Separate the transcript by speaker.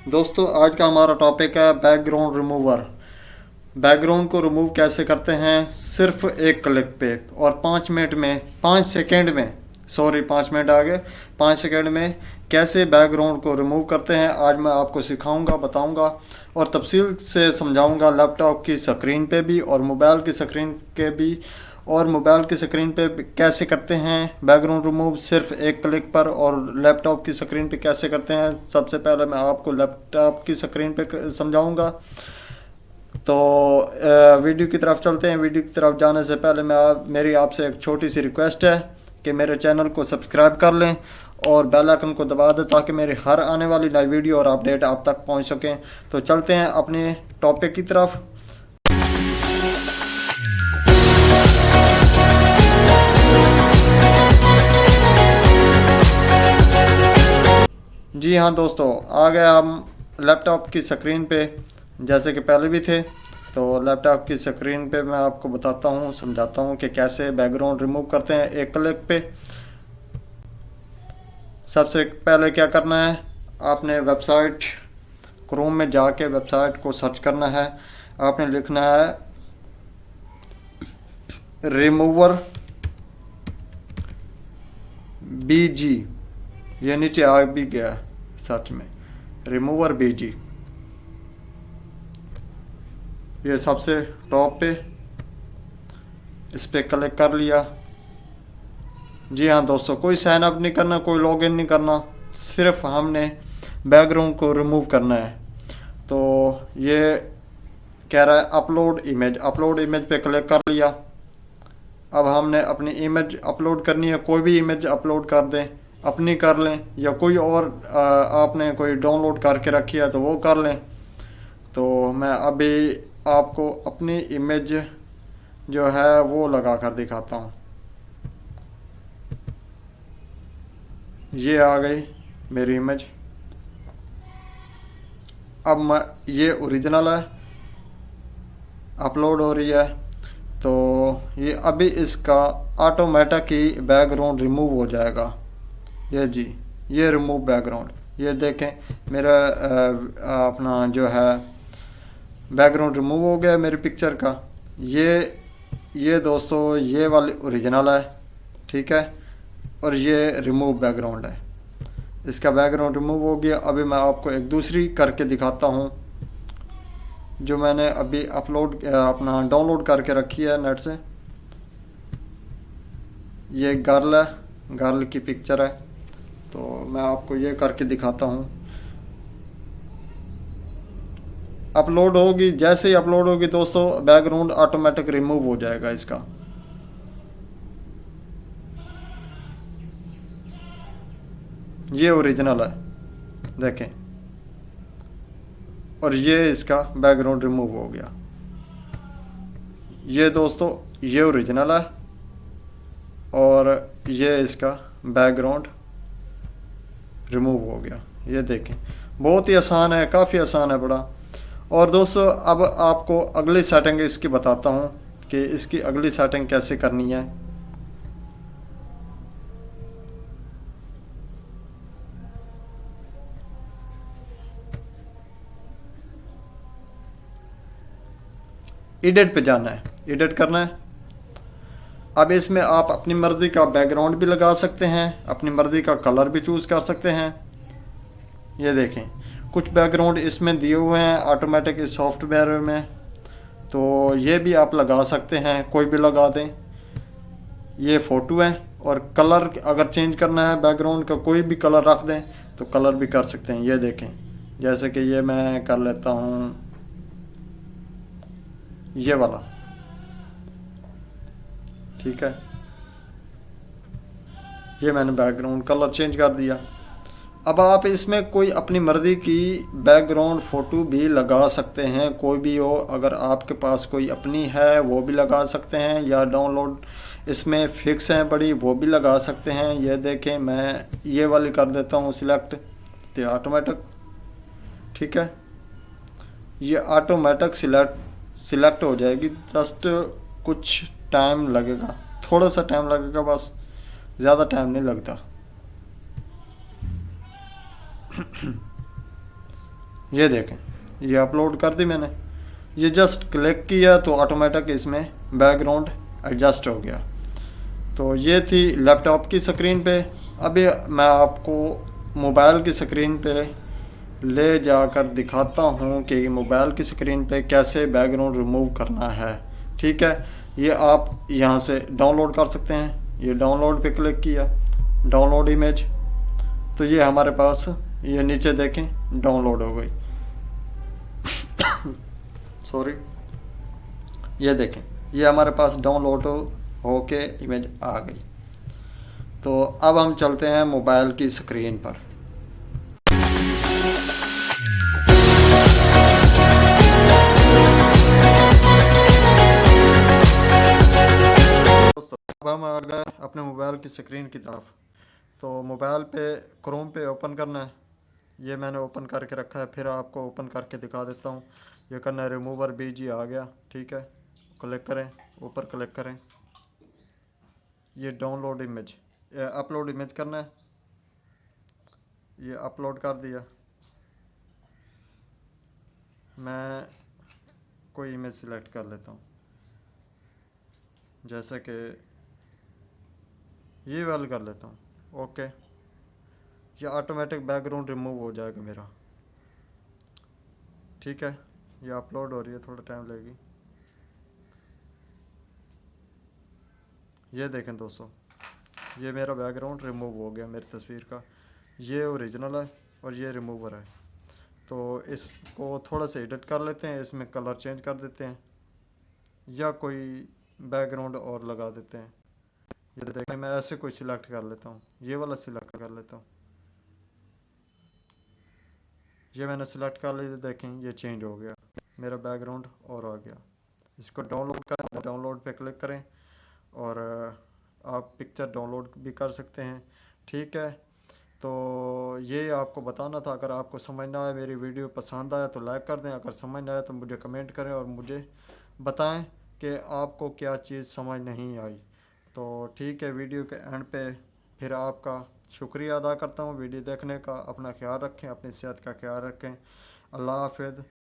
Speaker 1: दोस्तों आज का हमारा टॉपिक है बैकग्राउंड रिमूवर। बैकग्राउंड को रिमूव कैसे करते हैं सिर्फ एक क्लिक पे और 5 मिनट में 5 सेकंड में, सॉरी 5 मिनट आ गए, 5 सेकंड में कैसे बैकग्राउंड को रिमूव करते हैं आज मैं आपको सिखाऊंगा, बताऊंगा और तफसील से समझाऊंगा। लैपटॉप की स्क्रीन पे भी और मोबाइल की स्क्रीन के भी, और मोबाइल की स्क्रीन पे कैसे करते हैं बैकग्राउंड रिमूव सिर्फ एक क्लिक पर, और लैपटॉप की स्क्रीन पे कैसे करते हैं सबसे पहले मैं आपको लैपटॉप की स्क्रीन पे समझाऊंगा। तो वीडियो की तरफ चलते हैं। वीडियो की तरफ जाने से पहले मेरी आपसे एक छोटी सी रिक्वेस्ट है कि मेरे चैनल को सब्सक्राइब कर लें और बेल आइकन को दबा दें ताकि मेरी हर आने वाली नई वीडियो और अपडेट आप तक पहुंच सकें। तो चलते हैं अपने टॉपिक की तरफ। जी हाँ दोस्तों, आ गए हम लैपटॉप की स्क्रीन पे जैसे कि पहले भी थे। तो लैपटॉप की स्क्रीन पे मैं आपको बताता हूँ, समझाता हूँ कि कैसे बैकग्राउंड रिमूव करते हैं एक क्लिक पे। सबसे पहले क्या करना है, आपने वेबसाइट क्रोम में जाके वेबसाइट को सर्च करना है। आपने लिखना है रिमूवर BG, ये नीचे आ भी गया सर्च में, रिमूवर BG, ये सबसे टॉप पे, इस पे क्लिक कर लिया। जी हाँ दोस्तों, कोई साइन अप नहीं करना, कोई लॉगिन नहीं करना, सिर्फ हमने बैकग्राउंड को रिमूव करना है। तो ये कह रहा है अपलोड इमेज, अपलोड इमेज पे क्लिक कर लिया। अब हमने अपनी इमेज अपलोड करनी है, कोई भी इमेज अपलोड कर दें, अपनी कर लें या कोई और आपने कोई डाउनलोड करके रखी है तो वो कर लें। तो मैं अभी आपको अपनी इमेज जो है वो लगा कर दिखाता हूँ। ये आ गई मेरी इमेज। अब मैं, ये ओरिजिनल है, अपलोड हो रही है। तो ये अभी इसका ऑटोमेटिक ही बैकग्राउंड रिमूव हो जाएगा। ये जी, ये रिमूव बैकग्राउंड, ये देखें मेरा अपना जो है बैकग्राउंड रिमूव हो गया मेरी पिक्चर का। ये दोस्तों ये वाली ओरिजिनल है, ठीक है, और ये रिमूव बैकग्राउंड है। इसका बैकग्राउंड रिमूव हो गया। अभी मैं आपको एक दूसरी करके दिखाता हूँ जो मैंने अभी अपलोड अपना डाउनलोड करके रखी है नेट से। ये गर्ल है, गर्ल की पिक्चर है। तो मैं आपको ये करके दिखाता हूँ। अपलोड होगी, जैसे ही अपलोड होगी दोस्तों बैकग्राउंड ऑटोमेटिक रिमूव हो जाएगा इसका। ये ओरिजिनल है देखें, और ये इसका बैकग्राउंड रिमूव हो गया। ये दोस्तों ये ओरिजिनल है और ये इसका बैकग्राउंड रिमूव हो गया। ये देखें, बहुत ही आसान है, काफ़ी आसान है बड़ा। और दोस्तों अब आपको अगली सेटिंग इसकी बताता हूँ कि इसकी अगली सेटिंग कैसे करनी है। एडिट पे जाना है, एडिट करना है। अब इसमें आप अपनी मर्ज़ी का बैकग्राउंड भी लगा सकते हैं, अपनी मर्ज़ी का कलर भी चूज़ कर सकते हैं। ये देखें कुछ बैकग्राउंड इसमें दिए हुए हैं ऑटोमेटिक इस सॉफ्टवेयर में, तो ये भी आप लगा सकते हैं, कोई भी लगा दें। ये फ़ोटो है और कलर अगर चेंज करना है बैकग्राउंड का, कोई भी कलर रख दें तो कलर भी कर सकते हैं। ये देखें, जैसे कि ये मैं कर लेता हूँ ये वाला, ठीक है, ये मैंने बैकग्राउंड कलर चेंज कर दिया। अब आप इसमें कोई अपनी मर्ज़ी की बैकग्राउंड फ़ोटो भी लगा सकते हैं, कोई भी हो। अगर आपके पास कोई अपनी है वो भी लगा सकते हैं, या डाउनलोड इसमें फ़िक्स हैं बड़ी वो भी लगा सकते हैं। ये देखें मैं ये वाली कर देता हूँ सिलेक्ट, तो ऑटोमेटिक, ठीक है, ये ऑटोमेटिक सिलेक्ट हो जाएगी। जस्ट कुछ टाइम लगेगा, थोड़ा सा टाइम लगेगा बस, ज़्यादा टाइम नहीं लगता। ये देखें, ये अपलोड कर दी मैंने। ये जस्ट क्लिक किया तो ऑटोमेटिक इसमें बैकग्राउंड एडजस्ट हो गया। तो ये थी लैपटॉप की स्क्रीन पे। अभी मैं आपको मोबाइल की स्क्रीन पे ले जाकर दिखाता हूँ कि मोबाइल की स्क्रीन पे कैसे बैकग्राउंड रिमूव करना है। ठीक है, ये आप यहाँ से डाउनलोड कर सकते हैं। ये डाउनलोड पे क्लिक किया, डाउनलोड इमेज, तो ये हमारे पास, ये नीचे देखें डाउनलोड हो गई। सॉरी, ये देखें, ये हमारे पास डाउनलोड होके इमेज आ गई। तो अब हम चलते हैं मोबाइल की स्क्रीन पर। दोस्तों, अब हम आ गए अपने मोबाइल की स्क्रीन की तरफ। तो मोबाइल पे क्रोम पे ओपन करना है। ये मैंने ओपन करके रखा है, फिर आपको ओपन करके दिखा देता हूँ। ये करना है, रिमूवर बीजी आ गया। ठीक है, क्लिक करें, ऊपर क्लिक करें, ये डाउनलोड इमेज, अपलोड इमेज करना है। ये अपलोड कर दिया। मैं कोई इमेज सिलेक्ट कर लेता हूँ, जैसे कि ये वाली कर लेता हूँ। ओके, ये ऑटोमेटिक बैकग्राउंड रिमूव हो जाएगा मेरा। ठीक है, ये अपलोड हो रही है, थोड़ा टाइम लगेगी। ये देखें दोस्तों, ये मेरा बैकग्राउंड रिमूव हो गया मेरी तस्वीर का। ये ओरिजिनल है और ये रिमूवर है। तो इसको थोड़ा सा एडिट कर लेते हैं, इसमें कलर चेंज कर देते हैं या कोई बैकग्राउंड और लगा देते हैं। ये देखें, मैं ऐसे कोई सिलेक्ट कर लेता हूँ, ये वाला सिलेक्ट कर लेता हूँ। ये मैंने सिलेक्ट कर लिया, देखें ये चेंज हो गया, मेरा बैकग्राउंड और आ गया। इसको डाउनलोड करें, डाउनलोड पे क्लिक करें और आप पिक्चर डाउनलोड भी कर सकते हैं। ठीक है, तो ये आपको बताना था। अगर आपको समझ ना आए, मेरी वीडियो पसंद आया तो लाइक कर दें, अगर समझ ना आए तो मुझे कमेंट करें और मुझे बताएं कि आपको क्या चीज़ समझ नहीं आई। तो ठीक है, वीडियो के एंड पे फिर आपका शुक्रिया अदा करता हूँ वीडियो देखने का। अपना ख्याल रखें, अपनी सेहत का ख्याल रखें। अल्लाह हाफ़िज़।